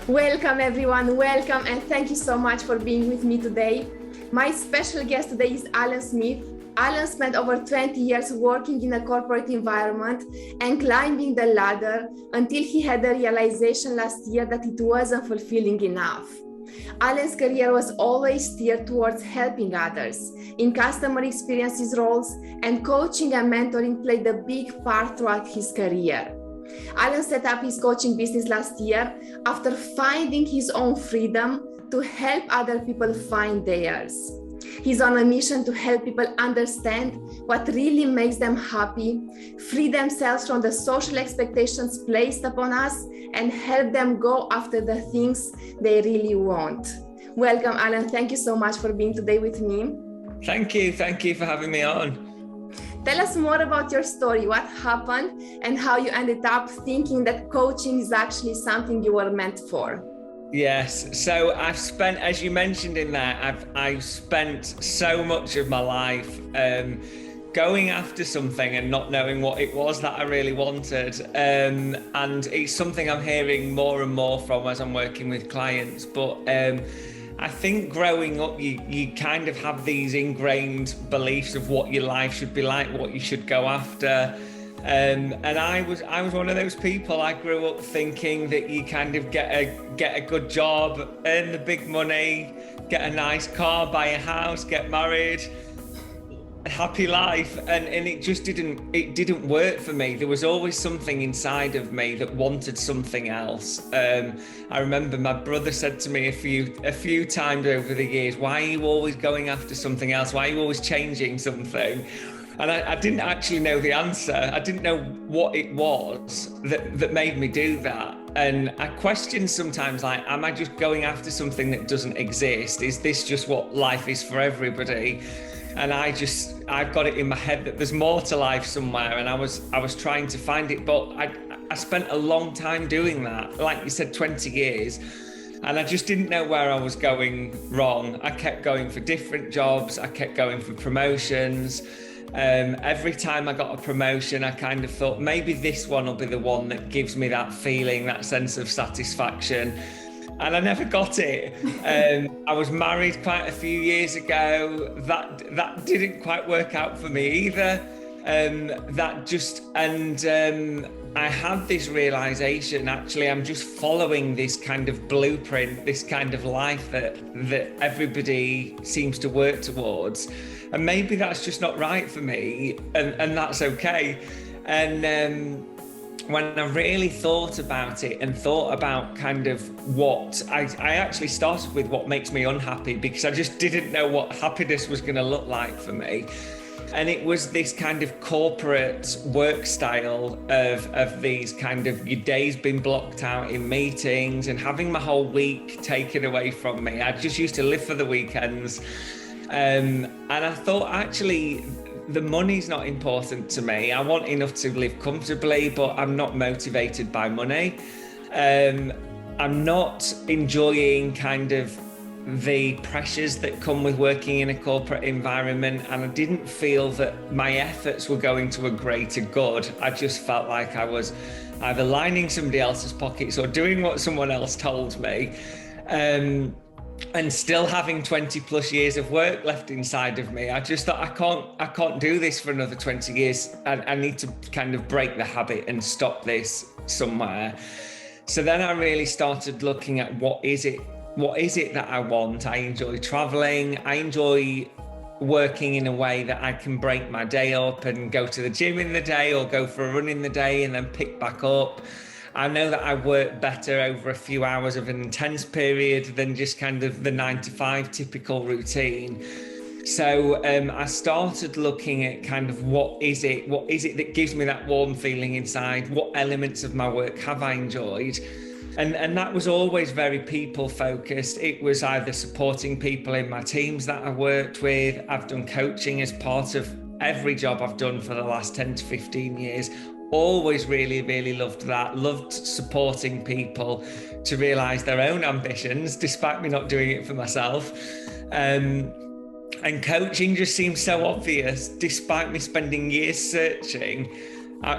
Welcome everyone, welcome and thank you so much for being with me today. My special guest today is Alan Smith. Alan spent over 20 years working in a corporate environment and climbing the ladder until he had the realization last year that it wasn't fulfilling enough. Alan's career was always steered towards helping others. In customer experiences roles, and coaching and mentoring played a big part throughout his career. Alan set up his coaching business last year after finding his own freedom to help other people find theirs. He's on a mission to help people understand what really makes them happy, free themselves from the social expectations placed upon us, and help them go after the things they really want. Welcome, Alan. Thank you so much for being today with me. Thank you for having me on. Tell us more about your story, what happened, and how you ended up thinking that coaching is actually something you were meant for. Yes, so I've spent, as you mentioned in there, I've spent so much of my life going after something and not knowing what it was that I really wanted. And it's something I'm hearing more and more from as I'm working with clients. But I think growing up, you kind of have these ingrained beliefs of what your life should be like, what you should go after. And I was one of those people. I grew up thinking that you kind of get a good job, earn the big money, get a nice car, buy a house, get married, a happy life, and it just didn't work for me. There was always something inside of me that wanted something else. I remember my brother said to me a few times over the years, "Why are you always going after something else? Why are you always changing something?" And I didn't actually know the answer. I didn't know what it was that made me do that. And I question sometimes, like, am I just going after something that doesn't exist? Is this just what life is for everybody? And I've got it in my head that there's more to life somewhere. And I was trying to find it, but I spent a long time doing that. Like you said, 20 years. And I just didn't know where I was going wrong. I kept going for different jobs. I kept going for promotions. Every time I got a promotion, I kind of thought maybe this one will be the one that gives me that feeling, that sense of satisfaction. And I never got it. I was married quite a few years ago. That didn't quite work out for me either. I had this realization, actually, I'm just following this kind of blueprint, this kind of life that everybody seems to work towards. And maybe that's just not right for me, and that's okay. And when I really thought about it and thought about kind of what I actually started with what makes me unhappy, because I just didn't know what happiness was going to look like for me. And it was this kind of corporate work style of these kind of, your days being blocked out in meetings and having my whole week taken away from me. I just used to live for the weekends. And I thought, actually, the money's not important to me. I want enough to live comfortably, but I'm not motivated by money. I'm not enjoying kind of the pressures that come with working in a corporate environment, and I didn't feel that my efforts were going to a greater good. I just felt like I was either lining somebody else's pockets or doing what someone else told me. And still having 20 plus years of work left inside of me. I just thought, I can't do this for another 20 years. I need to kind of break the habit and stop this somewhere. So then I really started looking at what is it that I want. I enjoy traveling. I enjoy working in a way that I can break my day up and go to the gym in the day or go for a run in the day and then pick back up. I know that I work better over a few hours of an intense period than just kind of the 9 to 5 typical routine. So I started looking at kind of what is it that gives me that warm feeling inside? What elements of my work have I enjoyed? And that was always very people focused. It was either supporting people in my teams that I worked with. I've done coaching as part of every job I've done for the last 10 to 15 years. Always really, really loved that. Loved supporting people to realize their own ambitions, despite me not doing it for myself. And coaching just seemed so obvious, despite me spending years searching.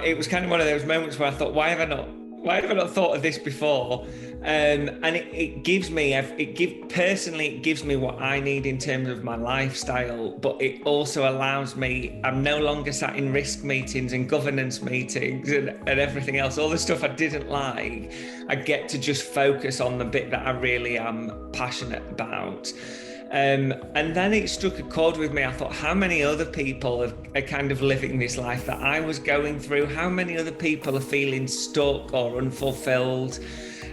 It was kind of one of those moments where I thought, why have I not why have I not thought of this before? And it gives me, it gives me what I need in terms of my lifestyle, but it also allows me, I'm no longer sat in risk meetings and governance meetings and everything else, all the stuff I didn't like. I get to just focus on the bit that I really am passionate about. And then it struck a chord with me. I thought, how many other people are kind of living this life that I was going through? How many other people are feeling stuck or unfulfilled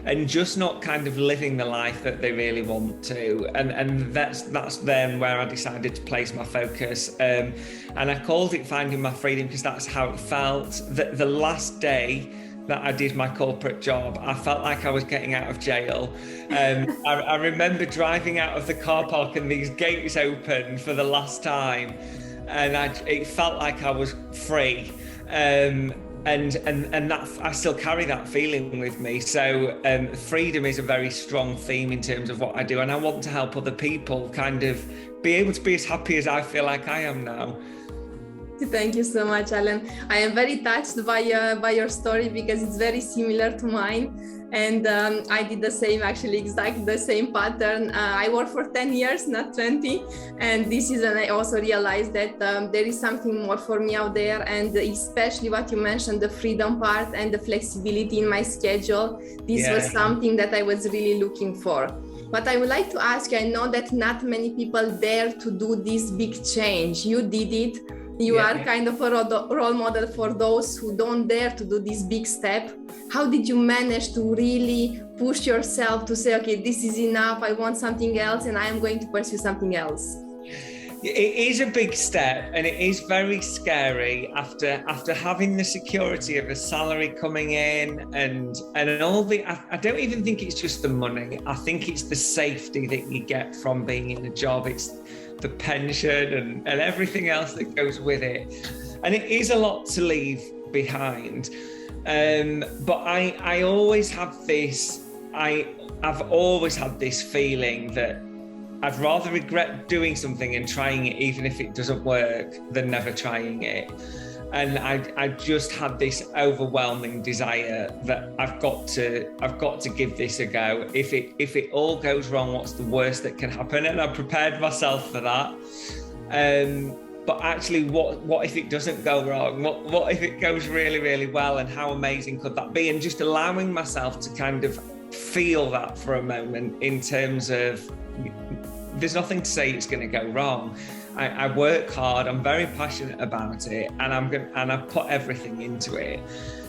and just not kind of living the life that they really want to? And that's then where I decided to place my focus. And I called it Finding My Freedom because that's how it felt. The last day that I did my corporate job, I felt like I was getting out of jail. I remember driving out of the car park and these gates opened for the last time, and it felt like I was free. And that I still carry that feeling with me. So freedom is a very strong theme in terms of what I do, and I want to help other people kind of be able to be as happy as I feel like I am now. Thank you so much, Alan. I am very touched by your story because it's very similar to mine. And I did the same, actually, exactly the same pattern. I worked for 10 years, not 20. And this is, and I also realized that there is something more for me out there. And especially what you mentioned, the freedom part and the flexibility in my schedule. This was something that I was really looking for. But I would like to ask you, I know that not many people dare to do this big change. You did it. You are kind of a role model for those who don't dare to do this big step. How did you manage to really push yourself to say, okay, this is enough, I want something else, and I am going to pursue something else? It is a big step, and it is very scary after having the security of a salary coming in and all the, I don't even think it's just the money. I think it's the safety that you get from being in a job. It's the pension and everything else that goes with it. And it is a lot to leave behind. But I always have this, I've always had this feeling that I'd rather regret doing something and trying it, even if it doesn't work, than never trying it. And I just had this overwhelming desire that I've got to give this a go. If it all goes wrong, what's the worst that can happen? And I prepared myself for that. But actually, what if it doesn't go wrong? What if it goes really, really well? And how amazing could that be? And just allowing myself to kind of feel that for a moment, in terms of there's nothing to say it's going to go wrong. I work hard, I'm very passionate about it, and I put everything into it.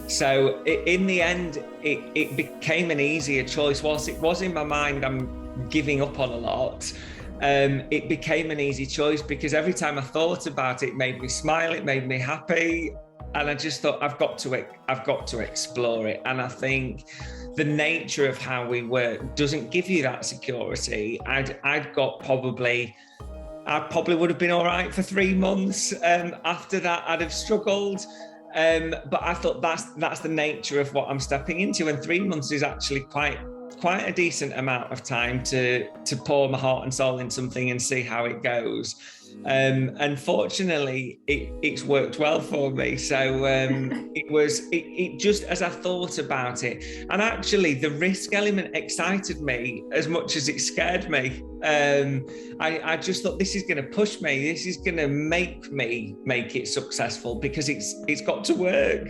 So in the end, it became an easier choice. Whilst it was in my mind, I'm giving up on a lot. It became an easy choice because every time I thought about it, it made me smile, it made me happy. And I just thought, I've got to explore it. And I think the nature of how we work doesn't give you that security. I probably would have been all right for 3 months. After that, I'd have struggled. But I thought that's the nature of what I'm stepping into. And 3 months is actually quite a decent amount of time to pour my heart and soul in something and see how it goes. Unfortunately, it's worked well for me. So it just, as I thought about it, and actually the risk element excited me as much as it scared me. I just thought, this is going to push me. This is going to make it successful because it's got to work.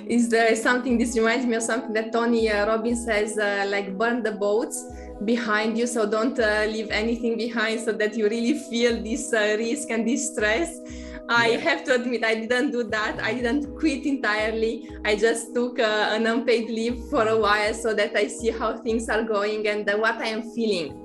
Is there something, this reminds me of something that Tony Robbins says, like burn the boats behind you, so don't leave anything behind, so that you really feel this risk and this stress. I have to admit, I didn't do that. I didn't quit entirely. I just took an unpaid leave for a while so that I see how things are going and what I am feeling.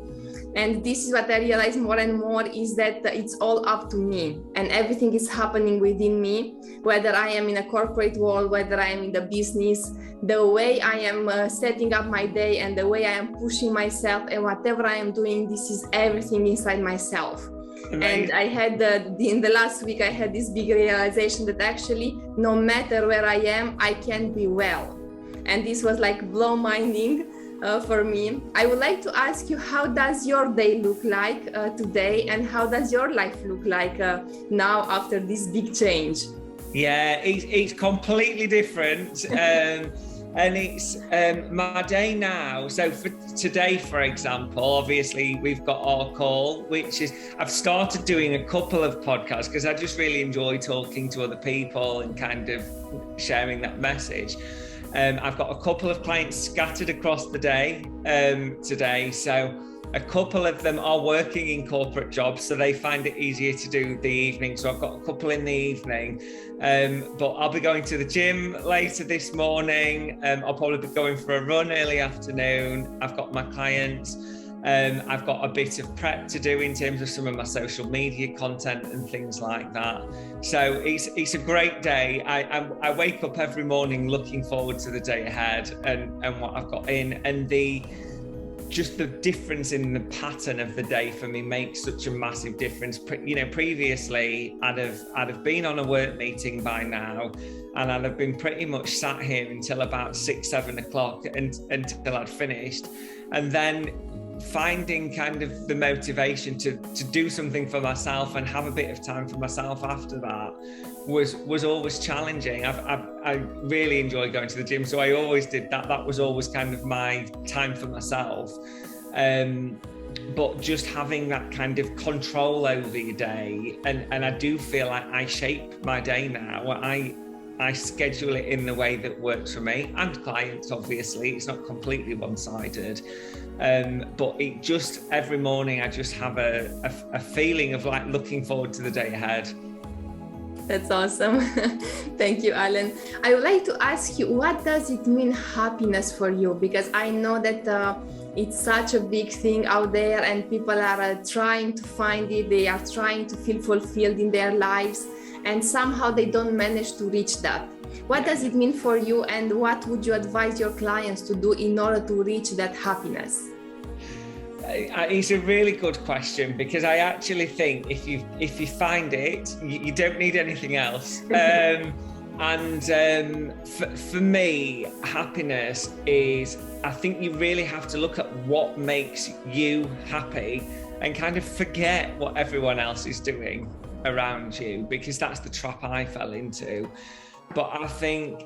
And this is what I realize more and more, is that it's all up to me and everything is happening within me, whether I am in a corporate world, whether I am in the business, the way I am setting up my day and the way I am pushing myself and whatever I am doing, this is everything inside myself. And I had, in the last week, I had this big realization that actually, no matter where I am, I can be well. And this was like blow-minding. For me. I would like to ask you, how does your day look like today, and how does your life look like now after this big change? Yeah, it's completely different. And it's my day now. So for today, for example, obviously we've got our call, which is, I've started doing a couple of podcasts because I just really enjoy talking to other people and kind of sharing that message. I've got a couple of clients scattered across the day today. So a couple of them are working in corporate jobs, so they find it easier to do the evening. So I've got a couple in the evening, but I'll be going to the gym later this morning. I'll probably be going for a run early afternoon. I've got my clients. I've got a bit of prep to do in terms of some of my social media content and things like that. So it's a great day. I wake up every morning looking forward to the day ahead and what I've got in, and just the difference in the pattern of the day for me makes such a massive difference. Previously I'd have been on a work meeting by now, and I'd have been pretty much sat here until about 6-7 o'clock until I'd finished, and then finding kind of the motivation to do something for myself and have a bit of time for myself after that was always challenging. I really enjoy going to the gym, so I always did that. That was always kind of my time for myself. But just having that kind of control over your day, and I do feel like I shape my day now. I schedule it in the way that works for me and clients, obviously. It's not completely one-sided. But it just, every morning I just have a feeling of like looking forward to the day ahead. That's awesome. Thank you, Alan. I would like to ask you, what does it mean happiness for you? Because I know that it's such a big thing out there, and people are trying to find it. They are trying to feel fulfilled in their lives, and somehow they don't manage to reach that. What does it mean for you, and what would you advise your clients to do in order to reach that happiness? It's a really good question, because I actually think if you find it, you don't need anything else. For me, happiness is, I think you really have to look at what makes you happy and kind of forget what everyone else is doing around you, because that's the trap I fell into. But I think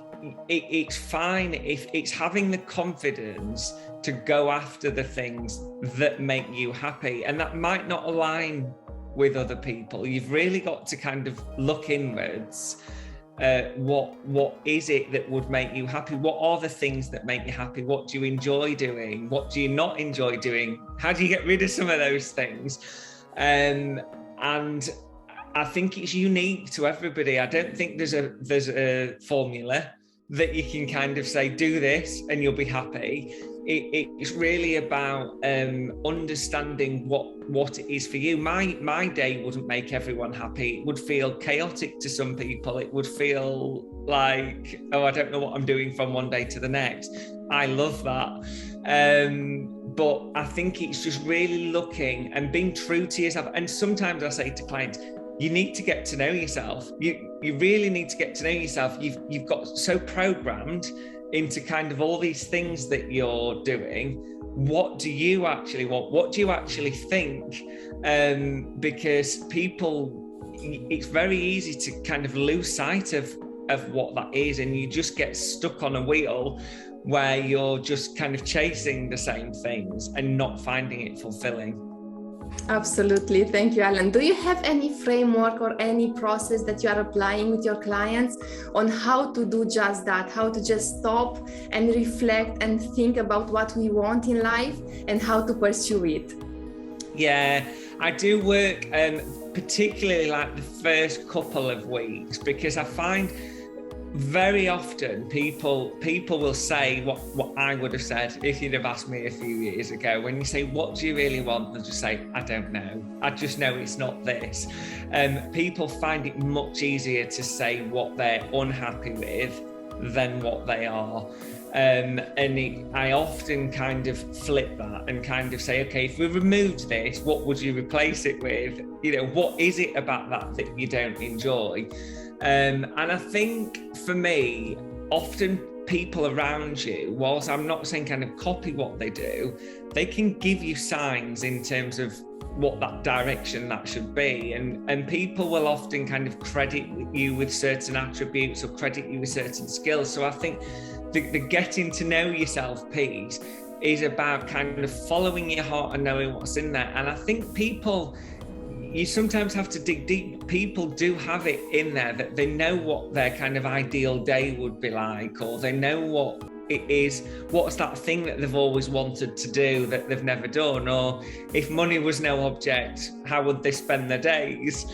it's fine if it's having the confidence to go after the things that make you happy, and that might not align with other people. You've really got to kind of look inwards. What is it that would make you happy? What are the things that make you happy? What do you enjoy doing? What do you not enjoy doing? How do you get rid of some of those things? And I think it's unique to everybody. I don't think there's a formula that you can kind of say, do this and you'll be happy. It's really about understanding what it is for you. My day wouldn't make everyone happy. It would feel chaotic to some people. It would feel like, oh, I don't know what I'm doing from one day to the next. I love that. But I think it's just really looking and being true to yourself. And sometimes I say to clients, you need to get to know yourself. You really need to get to know yourself. You've got so programmed into kind of all these things that you're doing. What do you actually want? What do you actually think? Because it's very easy to kind of lose sight of what that is, and you just get stuck on a wheel where you're just kind of chasing the same things and not finding it fulfilling. Absolutely. Thank you, Alan. Do you have any framework or any process that you are applying with your clients on how to do just that, how to just stop and reflect and think about what we want in life and how to pursue it? Yeah, I do work particularly like the first couple of weeks, because I find very often people will say what I would have said if you'd have asked me a few years ago. When you say, what do you really want? They'll just say, I don't know. I just know it's not this. People find it much easier to say what they're unhappy with than what they are. I often kind of flip that and kind of say, okay, if we removed this, what would you replace it with? What is it about that you don't enjoy? And I think for me, often people around you, whilst I'm not saying kind of copy what they do, they can give you signs in terms of what that direction that should be, and people will often kind of credit you with certain attributes or credit you with certain skills. So I think the getting to know yourself piece is about kind of following your heart and knowing what's in there. And I think people, you sometimes have to dig deep. People do have it in there that they know what their kind of ideal day would be like, or they know what it is, what's that thing that they've always wanted to do that they've never done, or if money was no object, how would they spend their days?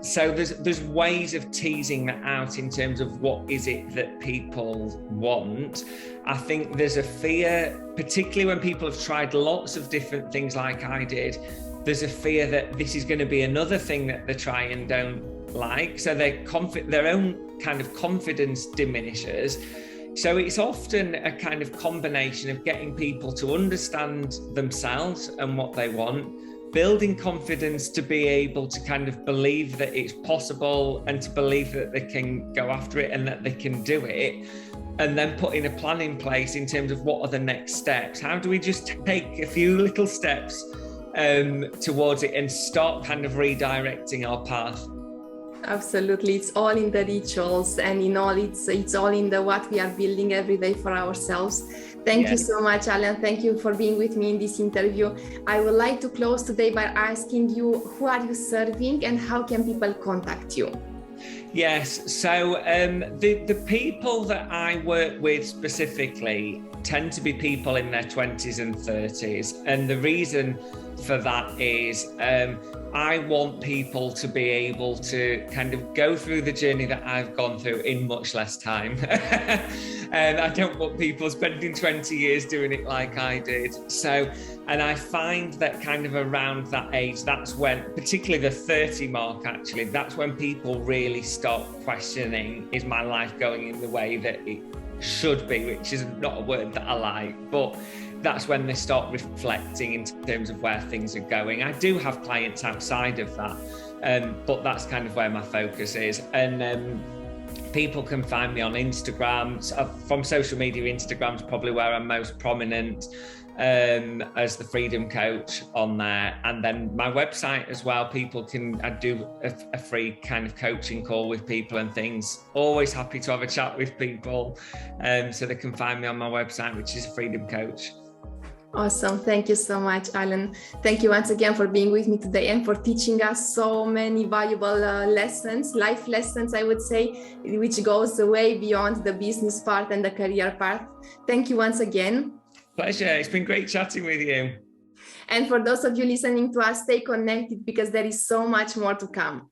So there's ways of teasing that out in terms of what is it that people want. I think there's a fear, particularly when people have tried lots of different things like I did, there's a fear that this is going to be another thing that they try and don't like. So their own kind of confidence diminishes. So it's often a kind of combination of getting people to understand themselves and what they want, building confidence to be able to kind of believe that it's possible and to believe that they can go after it and that they can do it, and then putting a plan in place in terms of what are the next steps. How do we just take a few little steps towards it and start kind of redirecting our path? Absolutely, it's all in the rituals, and in all it's all in the what we are building every day for ourselves. Thank you so much, Alan. Thank you for being with me in this interview. I would like to close today by asking you, who are you serving and how can people contact you? Yes, so the people that I work with specifically tend to be people in their 20s and 30s, and the reason for that is I want people to be able to kind of go through the journey that I've gone through in much less time. And I don't want people spending 20 years doing it like I did. And I find that kind of around that age, that's when, particularly the 30 mark actually, that's when people really start questioning, is my life going in the way that it should be, which is not a word that I like, but that's when they start reflecting in terms of where things are going. I do have clients outside of that, but that's kind of where my focus is. And people can find me on Instagram. From social media, Instagram's probably where I'm most prominent, as the Freedom Coach on there. And then my website as well, I do a free kind of coaching call with people and things. Always happy to have a chat with people. So they can find me on my website, which is Freedom Coach. Awesome. Thank you so much, Alan. Thank you once again for being with me today and for teaching us so many valuable lessons, life lessons, I would say, which goes way beyond the business part and the career part. Thank you once again. Pleasure. It's been great chatting with you. And for those of you listening to us, stay connected because there is so much more to come.